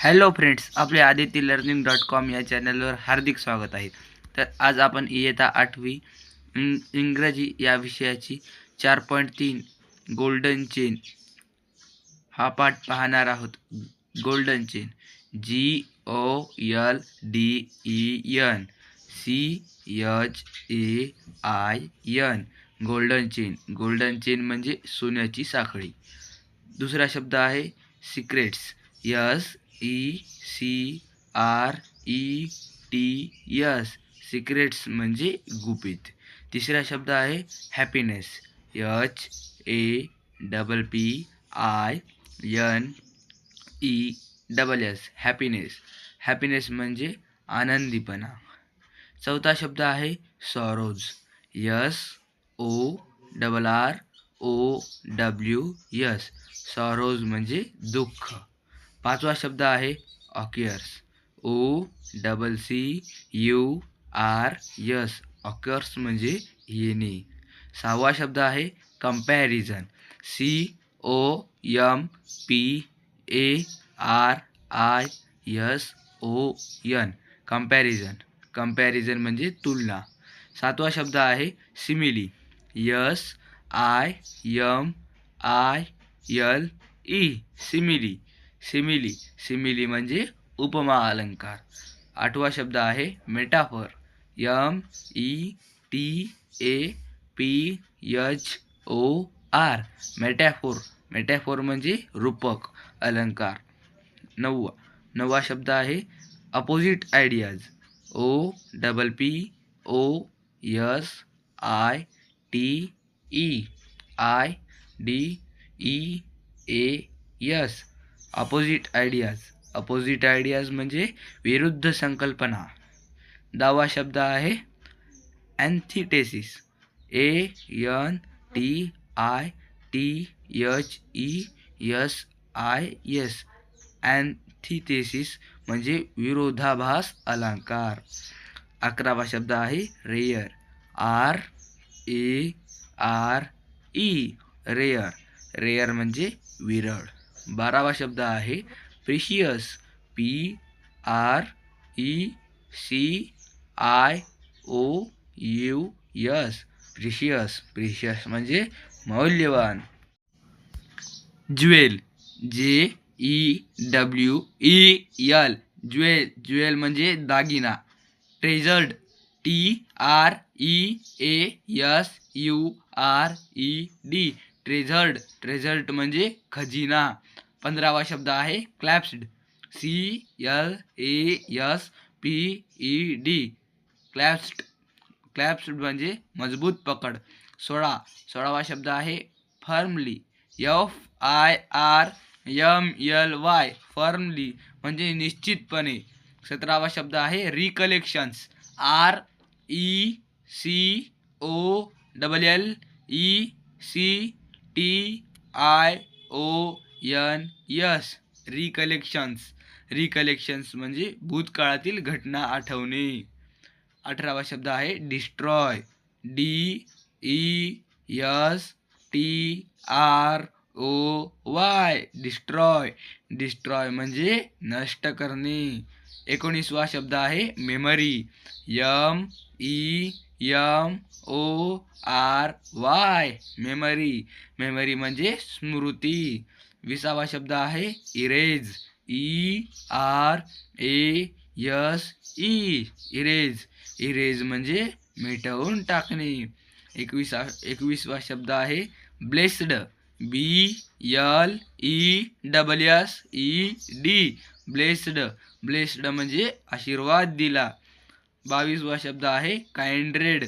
Hello friends, आपले aditya learning.com या चॅनलवर हार्दिक स्वागत आहे. तर आज आपण इयत्ता 8वी इंग्रजी या विषयाची 4.3 गोल्डन चेन हा पाठ पाहणार आहोत. Golden chain GOLDEN golden chain. Golden chain म्हणजे सोन्याची साखळी. दुसरा शब्द आहे सिक्रेट्स. SECRETS. सिक्रेट्स म्हणजे गुपित. तिसरा शब्द आहे हॅपीनेस. HAPPINESS. हॅपीनेस. हॅपीनेस म्हणजे आनंदीपणा. चौथा शब्द आहे सॉरोज. SORROWS. सॉरोज म्हणजे दुःख. पाचवा शब्द आहे ऑक्युअर्स. OCCURS. ऑक्युअर्स म्हणजे येणे. सहावा शब्द आहे कंपॅरिझन. COMPARISON. कंपॅरिझन. कंपॅरिझन म्हणजे तुलना. सातवा शब्द आहे सिमिली. SIMILE. सिमिली. सिमिली म्हणजे उपमा अलंकार. आठवा शब्द आहे मेटाफर. METAPHOR. मेटाफोर म्हणजे रूपक अलंकार. नववा शब्द आहे opposite ideas. OPPOSITEIDEAS. Opposite ideas म्हणजे विरुद्ध संकल्पना. दहावा शब्द आहे अँथिटेसिस. ANTITHESIS. अँथिटेसिस म्हणजे विरोधाभास अलंकार. अकरावा शब्द आहे रेअर. RARE. रेअर म्हणजे विरळ. बारावा शब्द आहे प्रिशियस. PRECIOUS. प्रिशियस म्हणजे मौल्यवान. ज्वेल. JEWEL. ज्वेल म्हणजे दागिना. ट्रेझर्ड. TREASURED. ट्रेझर्ड म्हणजे खजिना. 15वा शब्द आहे क्लॅप्स्ड. CLASPED. क्लॅप्स्ड म्हणजे मजबूत पकड. 16वा शब्द आहे फर्मली. FIRMLY. फर्मली म्हणजे निश्चितपणे. 17वा शब्द आहे रिकलेक्शन्स. RECOLLECTIONS. रिकलेक्शन्स म्हणजे भूतकाळातील घटना आठवणे. 18वा शब्द आहे डिस्ट्रॉय. DESTROY. डिस्ट्रॉय म्हणजे नष्ट करणे. 19वा शब्द आहे मेमरी. MEMORY. मेमरी म्हणजे स्मृती. 20वा शब्द आहे इरेज. ERASE. इरेज म्हणजे मिटवून टाकणे. 21वा शब्द आहे ब्लेस्ड. BLESSED. ब्लेस्ड म्हणजे आशीर्वाद दिला. 22वा शब्द आहे काइंड्रेड.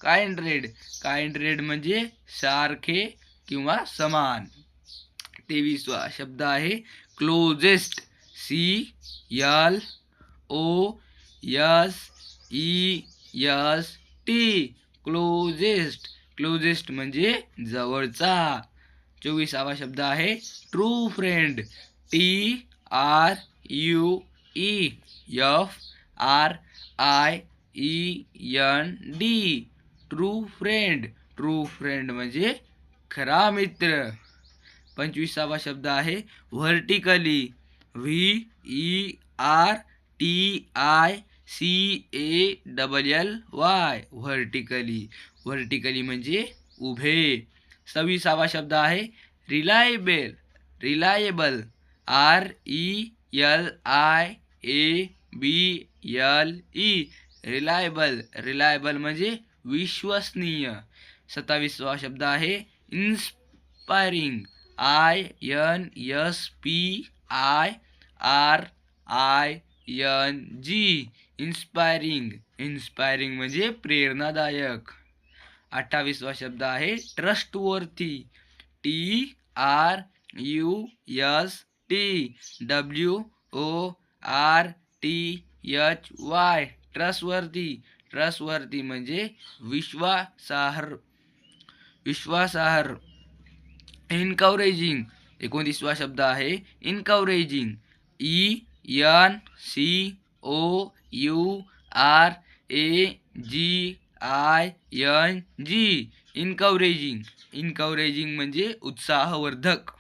KINDRED. काइंड्रेड म्हणजे सारखे किंवा समान. 23वा शब्द आहे क्लोजेस्ट. CLOSEST. क्लोजेस्ट म्हणजे जवळचा. 24वा शब्द आहे true friend. TRUEFRIEND. True friend म्हणजे खरा मित्र. 25वा शब्द आहे व्हर्टिकली. VERTICALLY. व्हर्टिकली. व्हर्टिकली म्हणजे उभे. 26वा शब्द आहे reliable. Reliable. RELIABLE. Reliable. Reliable म्हणजे विश्वसनीय. 27वा शब्द आहे इन्स्पायरिंग. INSPIRING. इन्स्पायरिंग. इन्स्पायरिंग म्हणजे प्रेरणादायक. 28वा शब्द आहे ट्रस्टवर्थी. TRUSTWORTHY. ट्रस्टवर्थी. ट्रस्टवर्थी म्हणजे विश्वासार्ह. विश्वासार्ह. इनकवरेजिंग. 29वा शब्द आहे इनकवरेजिंग. ENCOURAGING. इनकवरेजिंग. इनकवरेजिंग म्हणजे उत्साहवर्धक.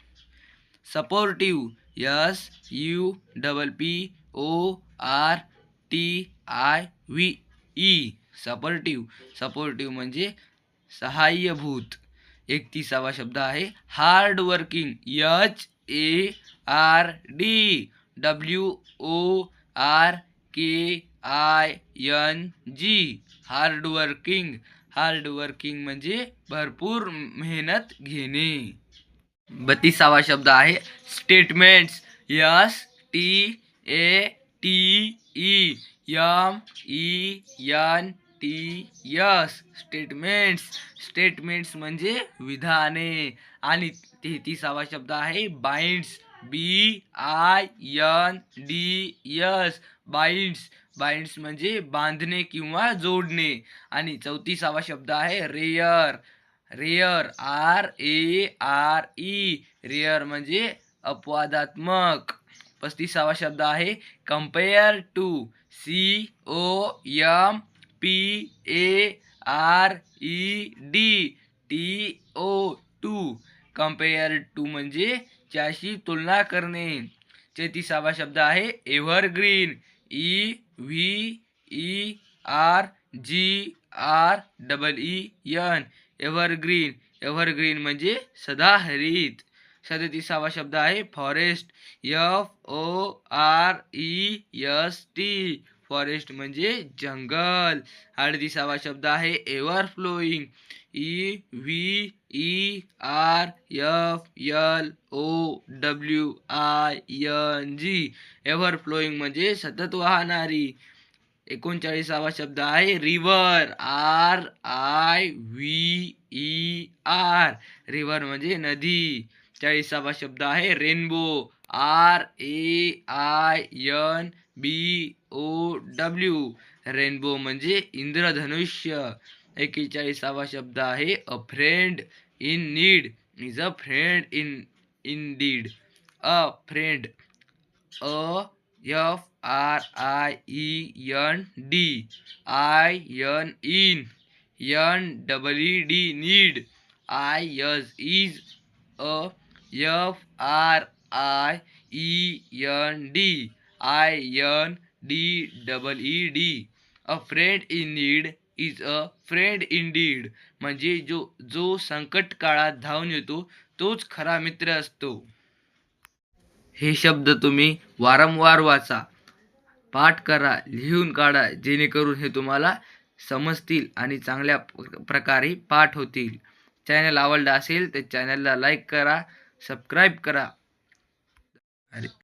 सपोर्टिव्ह. SUPPORTIVE. सपोर्टिव्ह. सपोर्टिव्ह म्हणजे सहाय्यभूत. 31वा शब्द आहे hard working. HARDWORKING. Hard working. Hard working म्हणजे भरपूर मेहनत घेणे. 32वा शब्द आहे स्टेटमेंट्स. STATEMENTS. स्टेटमेंट्स. स्टेटमेंट्स म्हणजे विधाने. आणि 33वा शब्द आहे बाइंड्स. BINDS. बाइंड्स. बाइंड्स म्हणजे बांधणे किंवा जोडणे. आणि 34वा शब्द आहे रेअर. रेअर. RARE. रेअर म्हणजे अपवादात्मक. 35वा शब्द आहे compare to. COMPARED. Compare to म्हणजे ज्याशी तुलना करणे. 34वा शब्द आहे एव्हरग्रीन. EVERGREEN. एव्हरग्रीन. एव्हरग्रीन म्हणजे सदाहरित. 37वा शब्द आहे फॉरेस्ट. FOREST. फॉरेस्ट म्हणजे जंगल. 38वा शब्द आहे एव्हरफ्लोईंग. EVERFLOWING. एव्हरफ्लोईंग म्हणजे सतत वाहणारी. 39वा शब्द आहे रिव्हर. RIVER. रिव्हर म्हणजे नदी. 40वा शब्द आहे रेनबो. RAINBOW. रेनबो म्हणजे इंद्रधनुष्य. 41वा शब्द आहे अ friend in need. Is a friend in deed. A friend. FRIEND. INED. Need. IS a FRIEND. A friend in need is a friend in deed. म्हणजे जो संकट काळात धावून येतो तोच खरा मित्र असतो. हे शब्द तुम्ही वारंवार वाचा, पाठ करा, लिहून काढा, जेणेकरून हे तुम्हाला समजतील आणि चांगल्या प्रकारे पाठ होतील. चॅनल आवडला असेल तर चॅनलला लाईक करा, सबस्क्राईब करा.